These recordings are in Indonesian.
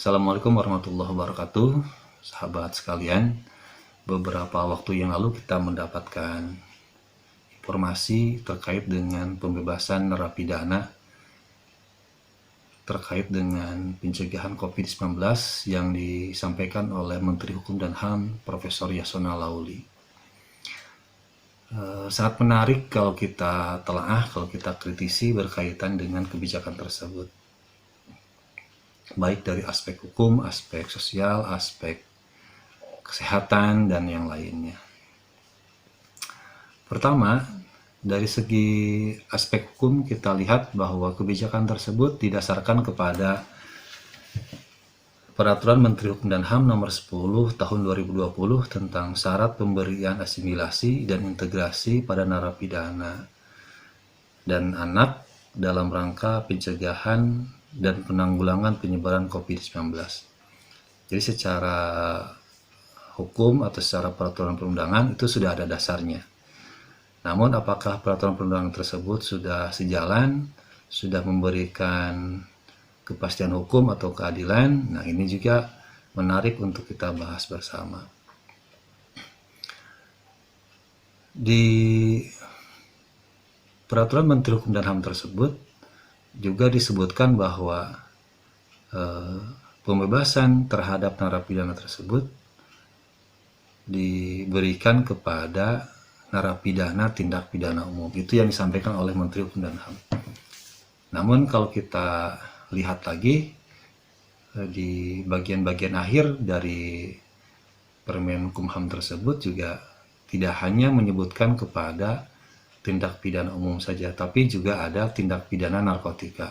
Assalamualaikum warahmatullahi wabarakatuh, sahabat sekalian. Beberapa waktu yang lalu kita mendapatkan informasi terkait dengan pembebasan narapidana terkait dengan pencegahan COVID-19 yang disampaikan oleh Menteri Hukum dan HAM Profesor Yasona Lauli. Sangat menarik kalau kita telaah, kalau kita kritisi berkaitan dengan kebijakan tersebut, baik dari aspek hukum, aspek sosial, aspek kesehatan, dan yang lainnya. Pertama, dari segi aspek hukum kita lihat bahwa kebijakan tersebut didasarkan kepada Peraturan Menteri Hukum dan HAM Nomor 10 Tahun 2020 tentang syarat pemberian asimilasi dan integrasi pada narapidana dan anak dalam rangka pencegahan dan penanggulangan penyebaran COVID-19. Jadi secara hukum atau secara peraturan perundangan itu sudah ada dasarnya. Namun apakah peraturan perundangan tersebut sudah sejalan, sudah memberikan kepastian hukum atau keadilan? Nah, ini juga menarik untuk kita bahas bersama. Di Peraturan Menteri Hukum dan HAM tersebut juga disebutkan bahwa pembebasan terhadap narapidana tersebut diberikan kepada narapidana tindak pidana umum. Itu yang disampaikan oleh Menteri Hukum dan HAM. Namun kalau kita lihat lagi di bagian-bagian akhir dari Permen Kumham tersebut juga tidak hanya menyebutkan kepada tindak pidana umum saja, tapi juga ada tindak pidana narkotika.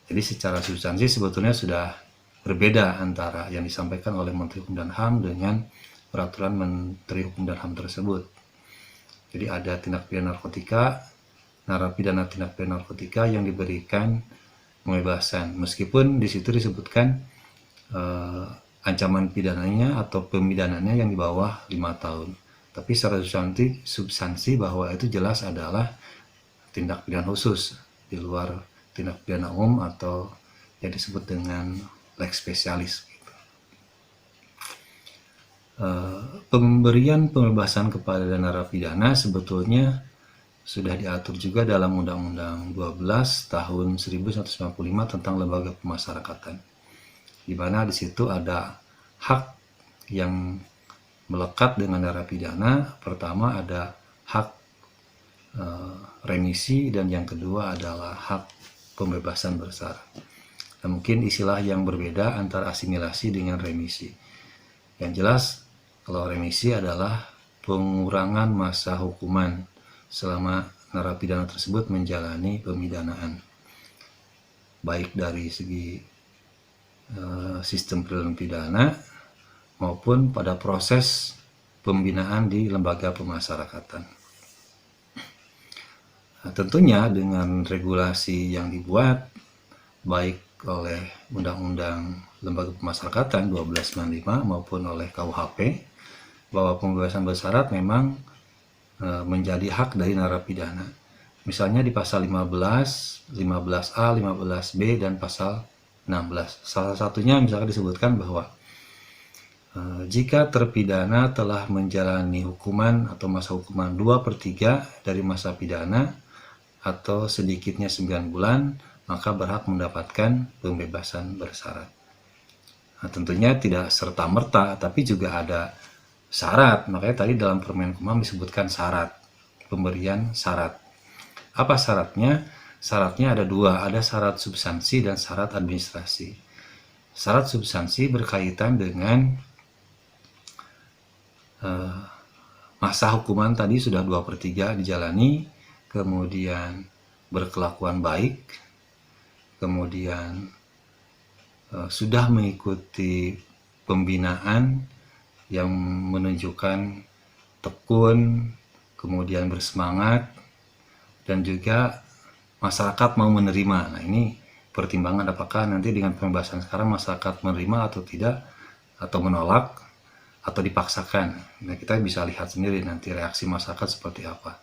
Jadi secara substansi sebetulnya sudah berbeda antara yang disampaikan oleh Menteri Hukum dan HAM dengan Peraturan Menteri Hukum dan HAM tersebut. Jadi ada tindak pidana narkotika, narapidana tindak pidana narkotika yang diberikan pembebasan, meskipun di situ disebutkan ancaman pidananya atau pemidananya yang di bawah 5 tahun. Tapi secara substansi bahwa itu jelas adalah tindak pidana khusus di luar tindak pidana umum atau yang disebut dengan lex specialis. Pemberian pembebasan kepada narapidana sebetulnya sudah diatur juga dalam Undang-Undang 12 tahun 1995 tentang lembaga pemasyarakatan, di mana di situ ada hak yang melekat dengan narapidana. Pertama ada hak remisi dan yang kedua adalah hak pembebasan bersyarat. Dan mungkin istilah yang berbeda antara asimilasi dengan remisi. Yang jelas kalau remisi adalah pengurangan masa hukuman selama narapidana tersebut menjalani pemidanaan, baik dari segi sistem peradilan pidana maupun pada proses pembinaan di lembaga pemasyarakatan. Nah, tentunya dengan regulasi yang dibuat baik oleh Undang-Undang Lembaga Pemasyarakatan 1295 maupun oleh KUHP, bahwa pembebasan bersyarat memang menjadi hak dari narapidana. Misalnya di pasal 15, 15A, 15B, dan pasal 16. Salah satunya misalkan disebutkan bahwa jika terpidana telah menjalani hukuman atau masa hukuman 2/3 dari masa pidana atau sedikitnya 9 bulan, maka berhak mendapatkan pembebasan bersyarat. Nah, tentunya tidak serta-merta, tapi juga ada syarat. Makanya tadi dalam Permen Kumham disebutkan syarat, pemberian syarat. Apa syaratnya? Syaratnya ada dua, ada syarat substansi dan syarat administrasi. Syarat substansi berkaitan dengan masa hukuman tadi sudah 2/3 dijalani, kemudian berkelakuan baik, kemudian sudah mengikuti pembinaan yang menunjukkan tekun, kemudian bersemangat, dan juga masyarakat mau menerima. Nah, ini pertimbangan apakah nanti dengan pembebasan sekarang masyarakat menerima atau tidak, atau menolak, atau dipaksakan. Nah, kita bisa lihat sendiri nanti reaksi masyarakat seperti apa.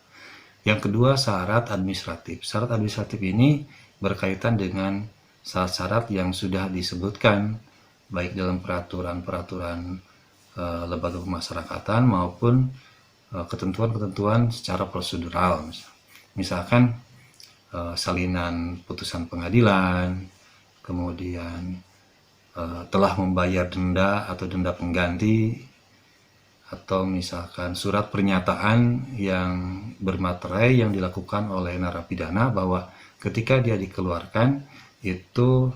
Yang kedua, syarat administratif. Syarat administratif ini berkaitan dengan syarat-syarat yang sudah disebutkan baik dalam peraturan-peraturan lembaga pemasyarakatan maupun ketentuan-ketentuan secara prosedural. Misalkan salinan putusan pengadilan, kemudian telah membayar denda atau denda pengganti, atau misalkan surat pernyataan yang bermaterai yang dilakukan oleh narapidana bahwa ketika dia dikeluarkan itu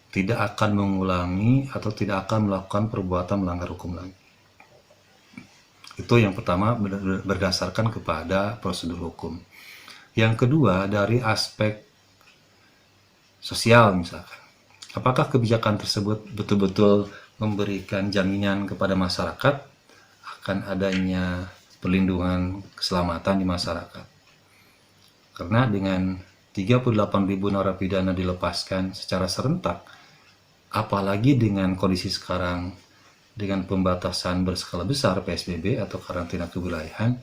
tidak akan mengulangi atau tidak akan melakukan perbuatan melanggar hukum lagi. Itu yang pertama, berdasarkan kepada prosedur hukum. Yang kedua, dari aspek sosial misalkan. Apakah kebijakan tersebut betul-betul memberikan jaminan kepada masyarakat akan adanya perlindungan keselamatan di masyarakat? Karena dengan 38.000 narapidana dilepaskan secara serentak, apalagi dengan kondisi sekarang dengan pembatasan berskala besar PSBB atau karantina kewilayahan,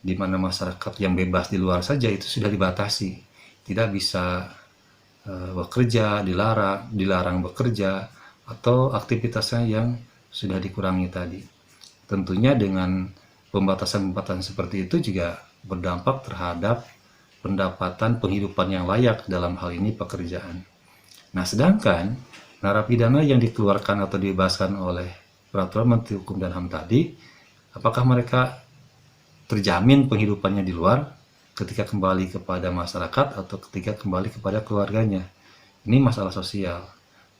di mana masyarakat yang bebas di luar saja itu sudah dibatasi, tidak bisa bekerja, dilarang bekerja, atau aktivitasnya yang sudah dikurangi tadi. Tentunya dengan pembatasan-pembatasan seperti itu juga berdampak terhadap pendapatan penghidupan yang layak, dalam hal ini pekerjaan. Nah, sedangkan narapidana yang dikeluarkan atau dibebaskan oleh Peraturan Menteri Hukum dan HAM tadi, apakah mereka terjamin penghidupannya di luar ketika kembali kepada masyarakat atau ketika kembali kepada keluarganya? Ini masalah sosial,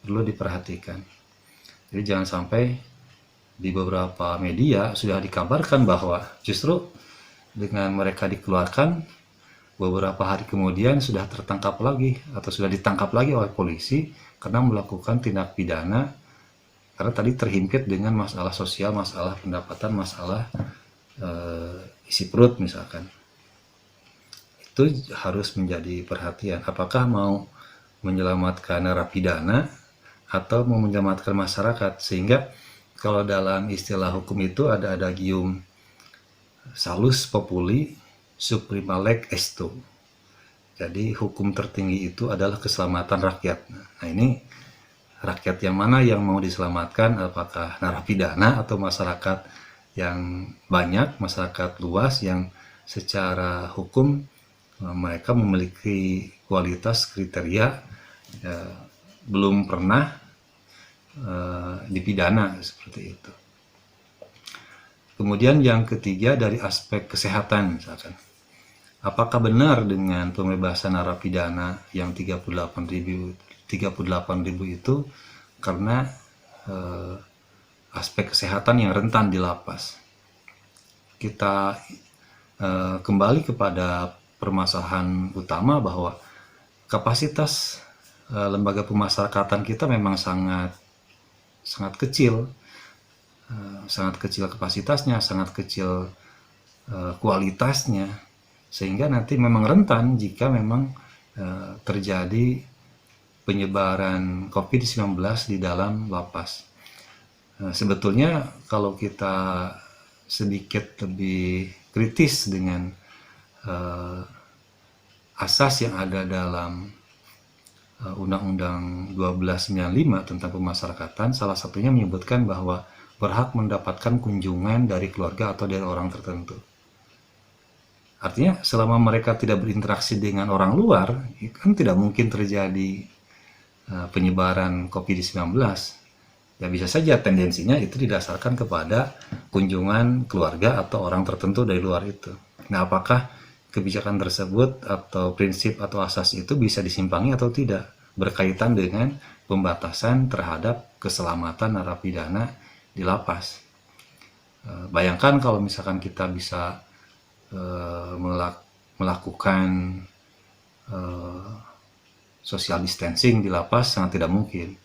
perlu diperhatikan. Jadi jangan sampai di beberapa media sudah dikabarkan bahwa justru dengan mereka dikeluarkan, beberapa hari kemudian sudah tertangkap lagi atau sudah ditangkap lagi oleh polisi karena melakukan tindak pidana, karena tadi terhimpit dengan masalah sosial, masalah pendapatan, masalah isi perut misalkan. Itu harus menjadi perhatian. Apakah mau menyelamatkan narapidana atau mau menyelamatkan masyarakat? Sehingga kalau dalam istilah hukum itu ada adagium salus populi suprema leg esto. Jadi hukum tertinggi itu adalah keselamatan rakyat. Nah, ini rakyat yang mana yang mau diselamatkan? Apakah narapidana atau masyarakat yang banyak, masyarakat luas yang secara hukum mereka memiliki kualitas kriteria belum pernah dipidana seperti itu. Kemudian yang ketiga, dari aspek kesehatan misalkan. Apakah benar dengan pembebasan narapidana yang 38.000 itu karena aspek kesehatan yang rentan di lapas? Kita kembali kepada permasalahan utama bahwa kapasitas lembaga pemasyarakatan kita memang sangat kecil, sangat kecil kapasitasnya, sangat kecil kualitasnya, sehingga nanti memang rentan jika memang terjadi penyebaran COVID-19 di dalam lapas. Sebetulnya kalau kita sedikit lebih kritis dengan asas yang ada dalam Undang-Undang 1295 tentang pemasyarakatan, salah satunya menyebutkan bahwa berhak mendapatkan kunjungan dari keluarga atau dari orang tertentu. Artinya selama mereka tidak berinteraksi dengan orang luar, kan tidak mungkin terjadi penyebaran COVID-19. Ya bisa saja tendensinya itu didasarkan kepada kunjungan keluarga atau orang tertentu dari luar itu. Nah, apakah kebijakan tersebut atau prinsip atau asas itu bisa disimpangi atau tidak berkaitan dengan pembatasan terhadap keselamatan narapidana di lapas? Bayangkan kalau misalkan kita bisa melakukan social distancing di lapas, sangat tidak mungkin.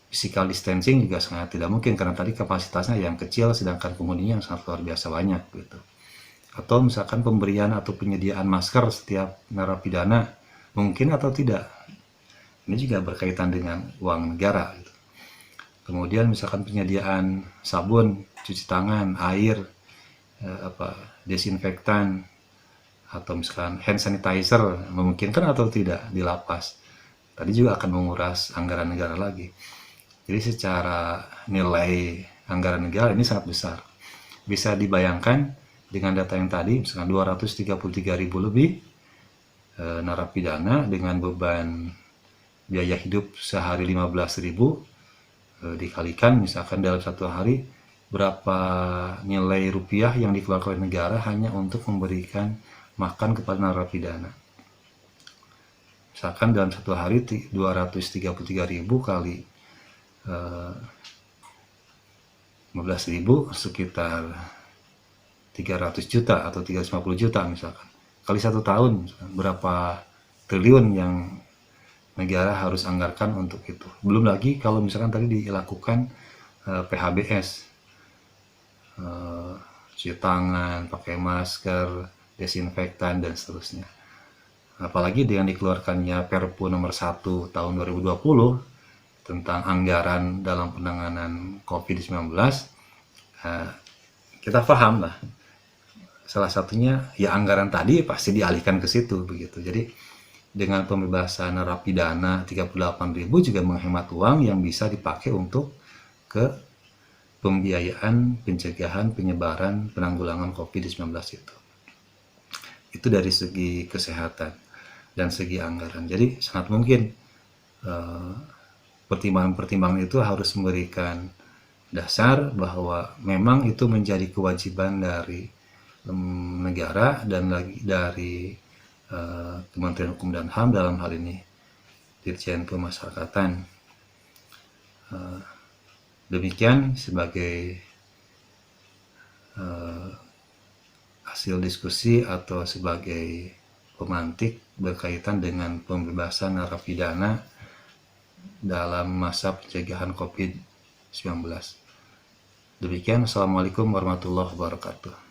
Physical distancing juga sangat tidak mungkin karena tadi kapasitasnya yang kecil sedangkan penghuninya yang sangat luar biasa banyak gitu. Atau misalkan pemberian atau penyediaan masker setiap narapidana mungkin atau tidak, ini juga berkaitan dengan uang negara gitu. Kemudian misalkan penyediaan sabun, cuci tangan, air, desinfektan, atau misalkan hand sanitizer memungkinkan atau tidak di lapas, tadi juga akan menguras anggaran negara lagi. Jadi secara nilai anggaran negara ini sangat besar. Bisa dibayangkan dengan data yang tadi, misalkan 233.000 lebih narapidana dengan beban biaya hidup sehari 15.000, dikalikan misalkan dalam satu hari berapa nilai rupiah yang dikeluarkan oleh negara hanya untuk memberikan makan kepada narapidana. Misalkan dalam satu hari 233.000 kali 15.000 sekitar 300 juta atau 350 juta misalkan. Kali satu tahun misalkan, berapa triliun yang negara harus anggarkan untuk itu. Belum lagi kalau misalkan tadi dilakukan PHBS, cuci tangan, pakai masker, desinfektan, dan seterusnya. Apalagi dengan dikeluarkannya Perpu nomor 1 tahun 2020 tentang anggaran dalam penanganan COVID-19, kita paham lah. Salah satunya ya anggaran tadi pasti dialihkan ke situ begitu. Jadi dengan pembebasan narapidana 38.000 juga menghemat uang yang bisa dipakai untuk ke pembiayaan pencegahan penyebaran penanggulangan COVID-19 itu. Itu dari segi kesehatan dan segi anggaran. Jadi sangat mungkin pertimbangan-pertimbangan itu harus memberikan dasar bahwa memang itu menjadi kewajiban dari negara dan lagi dari Kementerian Hukum dan HAM, dalam hal ini Dirjen Pemasyarakatan. Demikian sebagai hasil diskusi atau sebagai pemantik berkaitan dengan pembebasan narapidana dalam masa pencegahan COVID-19. Demikian, Assalamualaikum warahmatullahi wabarakatuh.